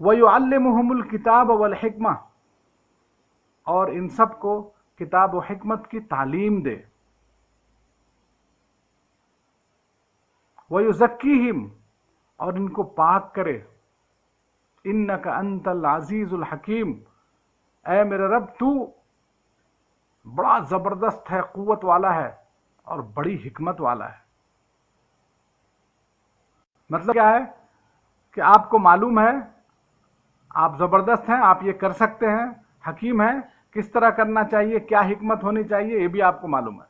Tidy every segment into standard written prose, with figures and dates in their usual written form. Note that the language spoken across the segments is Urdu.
وَيُعَلِّمُهُمُ الْكِتَابَ وَالْحِکْمَةَ، اور ان سب کو کتاب و حکمت کی تعلیم دے. وَيُزَكِّيهِمْ، اور ان کو پاک کرے. اِنَّكَ أَنْتَ الْعَزِيزُ الْحَكِيمُ، اے میرے رب تو بڑا زبردست ہے، قوت والا ہے اور بڑی حکمت والا ہے. مطلب کیا ہے کہ آپ کو معلوم ہے، آپ زبردست ہیں، آپ یہ کر سکتے ہیں، حکیم ہیں، کس طرح کرنا چاہیے، کیا حکمت ہونی چاہیے، یہ بھی آپ کو معلوم ہے.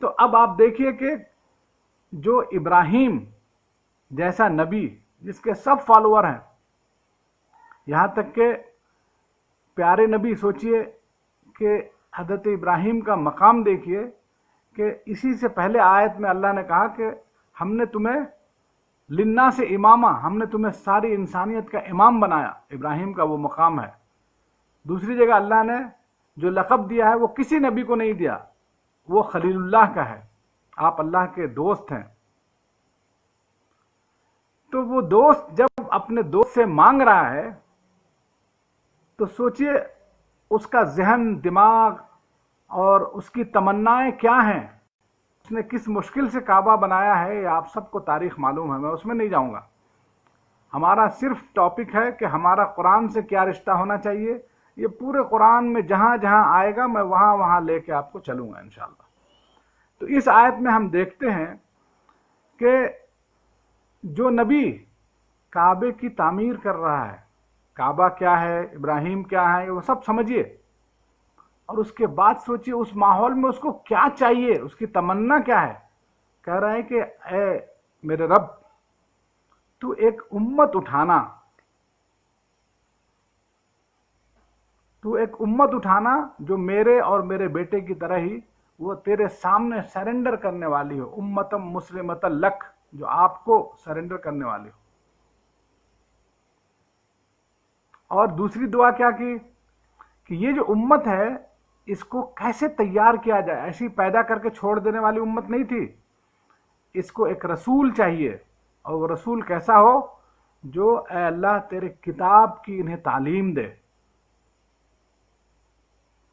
تو اب آپ دیکھیے کہ جو ابراہیم جیسا نبی جس کے سب فالوور ہیں، یہاں تک کہ پیارے نبی، سوچئے کہ حضرت ابراہیم کا مقام دیکھیے کہ اسی سے پہلے آیت میں اللہ نے کہا کہ ہم نے تمہیں للناس امامہ، ہم نے تمہیں ساری انسانیت کا امام بنایا. ابراہیم کا وہ مقام ہے. دوسری جگہ اللہ نے جو لقب دیا ہے وہ کسی نبی کو نہیں دیا، وہ خلیل اللہ کا ہے. آپ اللہ کے دوست ہیں. تو وہ دوست جب اپنے دوست سے مانگ رہا ہے تو سوچئے اس کا ذہن، دماغ اور اس کی تمنائیں کیا ہیں. اس نے کس مشکل سے کعبہ بنایا ہے، یہ آپ سب کو تاریخ معلوم ہے، میں اس میں نہیں جاؤں گا. ہمارا صرف ٹاپک ہے کہ ہمارا قرآن سے کیا رشتہ ہونا چاہیے. یہ پورے قرآن میں جہاں جہاں آئے گا میں وہاں وہاں لے کے آپ کو چلوں گا انشاءاللہ. تو اس آیت میں ہم دیکھتے ہیں کہ جو نبی کعبے کی تعمیر کر رہا ہے، کعبہ کیا ہے، ابراہیم کیا ہے، وہ سب سمجھیے، اور اس کے بعد سوچئے اس ماحول میں اس کو کیا چاہیے، اس کی تمنا کیا ہے. کہہ رہا ہے کہ اے میرے رب تو ایک امت اٹھانا، تو ایک امت اٹھانا جو میرے اور میرے بیٹے کی طرح ہی وہ تیرے سامنے سرنڈر کرنے والی ہو، امتم مسلمۃ لک، جو آپ کو سرنڈر کرنے والی ہو. اور دوسری دعا کیا کی کہ یہ جو امت ہے اس کو کیسے تیار کیا جائے. ایسی پیدا کر کے چھوڑ دینے والی امت نہیں تھی، اس کو ایک رسول چاہیے، اور وہ رسول کیسا ہو جو اے اللہ تیرے کتاب کی انہیں تعلیم دے.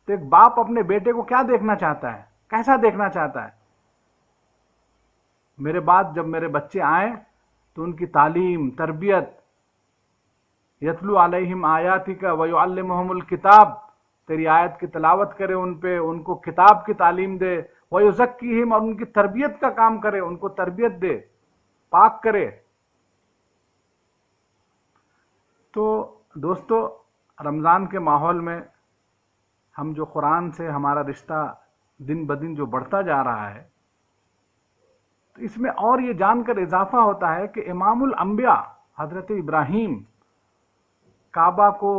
تو ایک باپ اپنے بیٹے کو کیا دیکھنا چاہتا ہے، کیسا دیکھنا چاہتا ہے. میرے بعد جب میرے بچے آئیں تو ان کی تعلیم، تربیت، یتلو علیہم آیاتک ویعلمہم الکتاب، تیری آیت کی تلاوت کرے ان پہ، ان کو کتاب کی تعلیم دے. ویزکیہم، اور ان کی تربیت کا کام کرے، ان کو تربیت دے، پاک کرے. تو دوستو، رمضان کے ماحول میں ہم جو قرآن سے ہمارا رشتہ دن بدن جو بڑھتا جا رہا ہے، تو اس میں اور یہ جان کر اضافہ ہوتا ہے کہ امام الانبیاء حضرت ابراہیم، کعبہ کو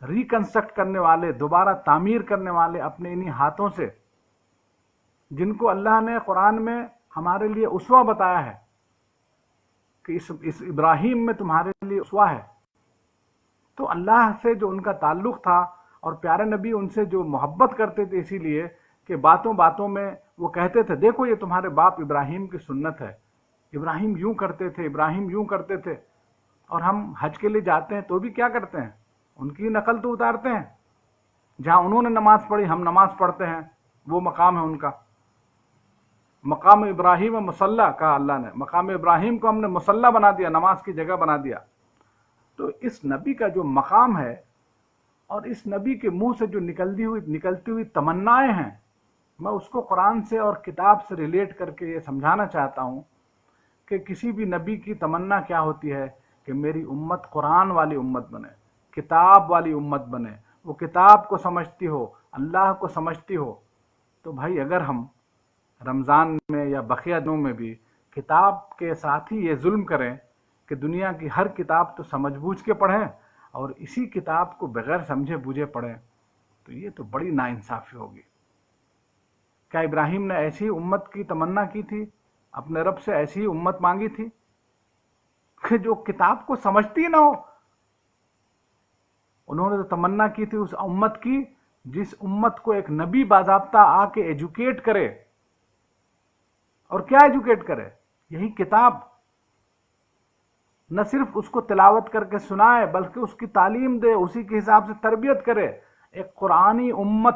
ریکنسٹرکٹ کرنے والے، دوبارہ تعمیر کرنے والے اپنے انہی ہاتھوں سے، جن کو اللہ نے قرآن میں ہمارے لیے اسوہ بتایا ہے کہ اس ابراہیم میں تمہارے لیے اسوہ ہے. تو اللہ سے جو ان کا تعلق تھا اور پیارے نبی ان سے جو محبت کرتے تھے، اسی لیے کہ باتوں باتوں میں وہ کہتے تھے دیکھو یہ تمہارے باپ ابراہیم کی سنت ہے، ابراہیم یوں کرتے تھے، ابراہیم یوں کرتے تھے. اور ہم حج کے لیے جاتے ہیں تو بھی کیا کرتے ہیں، ان کی نقل تو اتارتے ہیں. جہاں انہوں نے نماز پڑھی ہم نماز پڑھتے ہیں، وہ مقام ہے ان کا. مقام ابراہیم مصلی کہا اللہ نے، مقام ابراہیم کو ہم نے مصلی بنا دیا، نماز کی جگہ بنا دیا. تو اس نبی کا جو مقام ہے اور اس نبی کے منہ سے جو نکلتی ہوئی تمنائیں ہیں، میں اس کو قرآن سے اور کتاب سے ریلیٹ کر کے یہ سمجھانا چاہتا ہوں کہ کسی بھی نبی کی تمنا کیا ہوتی ہے کہ میری امت قرآن والی امت بنے، کتاب والی امت بنے، وہ کتاب کو سمجھتی ہو، اللہ کو سمجھتی ہو. تو بھائی اگر ہم رمضان میں یا بقیہ دنوں میں بھی کتاب کے ساتھ ہی یہ ظلم کریں کہ دنیا کی ہر کتاب تو سمجھ بوجھ کے پڑھیں اور اسی کتاب کو بغیر سمجھے بوجھے پڑھیں، تو یہ تو بڑی ناانصافی ہوگی. کیا ابراہیم نے ایسی امت کی تمنا کی تھی، اپنے رب سے ایسی ہی امت مانگی تھی کہ جو کتاب کو سمجھتی نہ ہو؟ انہوں نے تو تمنا کی تھی اس امت کی جس امت کو ایک نبی باضابطہ آ کے ایجوکیٹ کرے. اور کیا ایجوکیٹ کرے؟ یہی کتاب. نہ صرف اس کو تلاوت کر کے سنائے بلکہ اس کی تعلیم دے، اسی کے حساب سے تربیت کرے. ایک قرآنی امت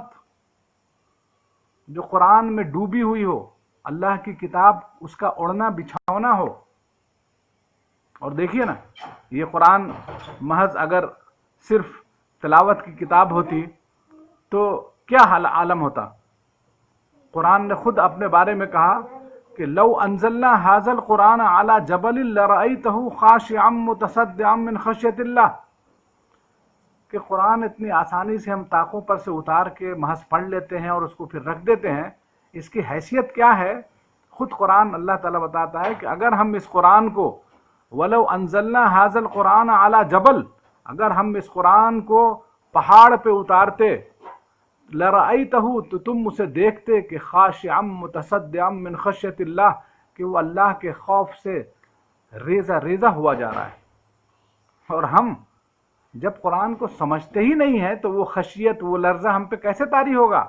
جو قرآن میں ڈوبی ہوئی ہو، اللہ کی کتاب اس کا اڑنا بچھاونا ہو. اور دیکھیے نا، یہ قرآن محض اگر صرف تلاوت کی کتاب ہوتی تو کیا حال عالم ہوتا. قرآن نے خود اپنے بارے میں کہا کہ لو انزلنا ھذا القرآن علی جبل لرأیتہ خاشعا متصدعا من خشیۃ اللہ، کہ قرآن اتنی آسانی سے ہم طاقوں پر سے اتار کے محض پڑھ لیتے ہیں اور اس کو پھر رکھ دیتے ہیں. اس کی حیثیت کیا ہے؟ خود قرآن اللہ تعالیٰ بتاتا ہے کہ اگر ہم اس قرآن کو وَلَوْ أَنزَلْنَا هَذَا الْقُرْآنَ عَلَى جَبَلٍ، اگر ہم اس قرآن کو پہاڑ پہ اتارتے، لَرَأَيْتَهُ، تو تم اسے دیکھتے کہ خاشعا متصدعا من خشیۃ اللہ، کہ وہ اللہ کے خوف سے ریزہ ریزہ ہوا جا رہا ہے. اور ہم جب قرآن کو سمجھتے ہی نہیں ہیں تو وہ خشیت، وہ لرزہ ہم پہ کیسے طاری ہوگا؟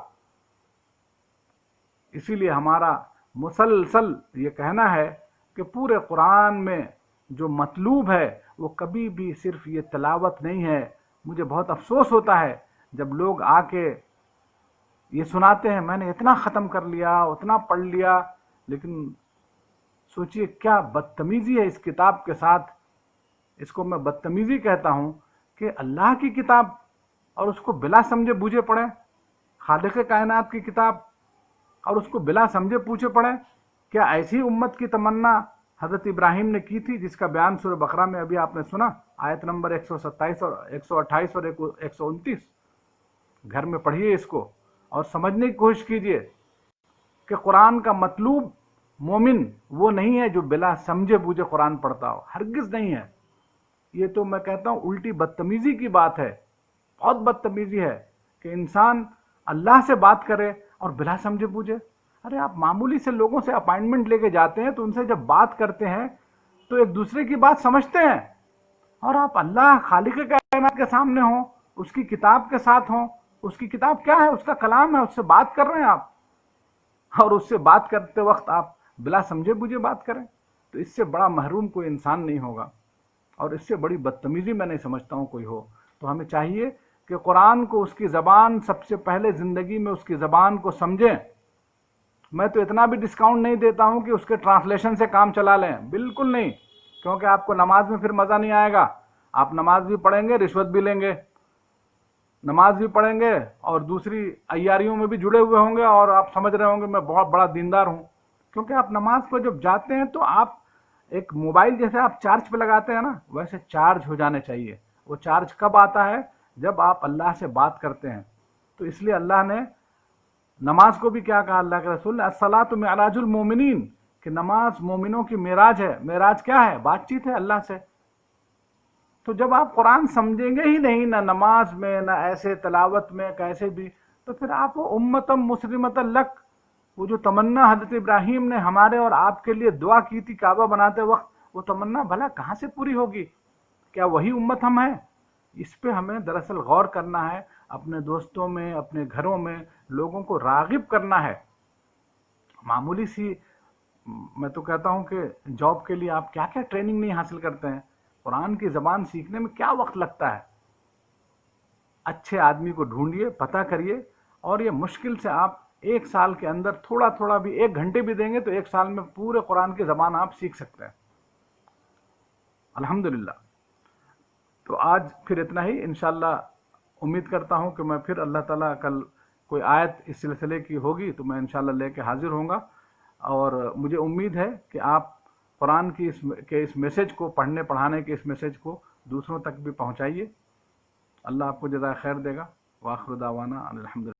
اسی لیے ہمارا مسلسل یہ کہنا ہے کہ پورے قرآن میں جو مطلوب ہے وہ کبھی بھی صرف یہ تلاوت نہیں ہے. مجھے بہت افسوس ہوتا ہے جب لوگ آ کے یہ سناتے ہیں میں نے اتنا ختم کر لیا، اتنا پڑھ لیا، لیکن سوچئے کیا بدتمیزی ہے اس کتاب کے ساتھ. اس کو میں بدتمیزی کہتا ہوں کہ اللہ کی کتاب اور اس کو بلا سمجھے بوجھے پڑھیں، خالق کائنات کی کتاب اور اس کو بلا سمجھے پوچھے پڑھیں. کیا ایسی امت کی تمنا حضرت ابراہیم نے کی تھی جس کا بیان سورہ بقرہ میں ابھی آپ نے سنا، آیت نمبر 127 اور 128 اور 129. گھر میں پڑھیے اس کو اور سمجھنے کی کوشش کیجئے کہ قرآن کا مطلوب مومن وہ نہیں ہے جو بلا سمجھے بوجھے قرآن پڑھتا ہو، ہرگز نہیں ہے. یہ تو میں کہتا ہوں الٹی بدتمیزی کی بات ہے، بہت بدتمیزی ہے کہ انسان اللہ سے بات کرے اور بلا سمجھے بوجھے. ارے آپ معمولی سے لوگوں سے اپائنٹمنٹ لے کے جاتے ہیں تو ان سے جب بات کرتے ہیں تو ایک دوسرے کی بات سمجھتے ہیں، اور آپ اللہ خالق کائنات کے سامنے ہوں، اس کی کتاب کے ساتھ ہوں. اس کی کتاب کیا ہے؟ اس کا کلام ہے، اس سے بات کر رہے ہیں آپ، اور اس سے بات کرتے وقت آپ بلا سمجھے بوجھے بات کریں تو اس سے بڑا محروم کوئی انسان نہیں ہوگا، اور اس سے بڑی بدتمیزی میں نہیں سمجھتا ہوں کوئی ہو. تو ہمیں چاہیے کہ قرآن کو اس کی زبان، سب سے پہلے زندگی میں اس کی زبان کو سمجھیں. میں تو اتنا بھی ڈسکاؤنٹ نہیں دیتا ہوں کہ اس کے ٹرانسلیشن سے کام چلا لیں، بالکل نہیں، کیونکہ آپ کو نماز میں پھر مزہ نہیں آئے گا. آپ نماز بھی پڑھیں گے، رشوت بھی لیں گے، نماز بھی پڑھیں گے اور دوسری عیاریوں میں بھی جڑے ہوئے ہوں گے، اور آپ سمجھ رہے ہوں گے میں بہت بڑا دیندار ہوں. کیونکہ آپ نماز کو جب جاتے ہیں تو آپ ایک موبائل جیسے آپ چارج پہ لگاتے ہیں نا، ویسے چارج ہو جانے چاہیے. وہ چارج کب آتا ہے؟ جب آپ اللہ سے بات کرتے ہیں. تو اس لیے اللہ نے نماز کو بھی کیا کہا اللہ کے رسول نے؟ الصلاۃ معراج المومنین، کہ نماز مومنوں کی معراج ہے. معراج کیا ہے؟ بات چیت ہے اللہ سے. تو جب آپ قرآن سمجھیں گے ہی نہیں، نہ نماز میں نہ ایسے تلاوت میں کیسے بھی، تو پھر آپ وہ امتم مسلمۃ لک، وہ جو تمنا حضرت ابراہیم نے ہمارے اور آپ کے لیے دعا کی تھی کعبہ بناتے وقت، وہ تمنا بھلا کہاں سے پوری ہوگی؟ کیا وہی امت ہم ہیں؟ اس پہ ہمیں دراصل غور کرنا ہے، اپنے دوستوں میں، اپنے گھروں میں لوگوں کو راغب کرنا ہے. معمولی سی میں تو کہتا ہوں کہ جاب کے لیے آپ کیا کیا ٹریننگ نہیں حاصل کرتے ہیں. قرآن کی زبان سیکھنے میں کیا وقت لگتا ہے؟ اچھے آدمی کو ڈھونڈیے، پتہ کریے، اور یہ مشکل سے آپ 1 سال کے اندر تھوڑا تھوڑا بھی 1 گھنٹے بھی دیں گے تو 1 سال میں پورے قرآن کی زبان آپ سیکھ سکتے ہیں الحمدللہ. تو آج پھر اتنا ہی. انشاءاللہ امید کرتا ہوں کہ میں پھر اللہ تعالیٰ کل کوئی آیت اس سلسلے کی ہوگی تو میں انشاءاللہ لے کے حاضر ہوں گا. اور مجھے امید ہے کہ آپ قرآن کی اس میسج کو، پڑھنے پڑھانے کے اس میسج کو دوسروں تک بھی پہنچائیے. اللہ آپ کو جزائے خیر دے گا. وآخر دعوانا الحمدللہ.